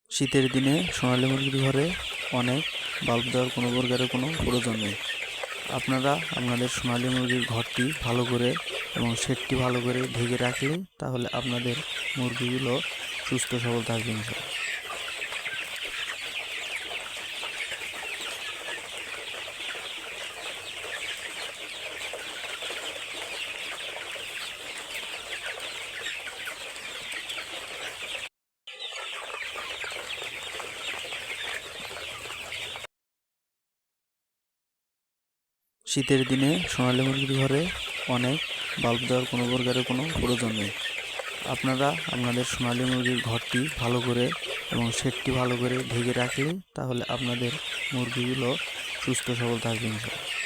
শীতের দিনে সোনালী মুরগির ঘরে অনেক বাল্ব দেওয়ার কোনো প্রকারের কোনো প্রয়োজন নেই। আপনারা আপনাদের সোনালী মুরগির ঘরটি ভালো করে এবং শেডটি ভালো করে ঢেকে রাখলে তাহলে আপনাদের মুরগিগুলো সুস্থ সবল থাকবে ইনশাআল্লাহ। শীতের দিনে সোনালী মুরগির ঘরে অনেক বাল্ব দেওয়ার কোনো প্রকারের কোনো প্রয়োজন নেই। আপনারা আপনাদের সোনালী মুরগির ঘরটি ভালো করে এবং শেডটি ভালো করে ঢেকে রাখলে তাহলে আপনাদের মুরগিগুলো সুস্থ সবল থাকবে ইনশাআল্লাহ।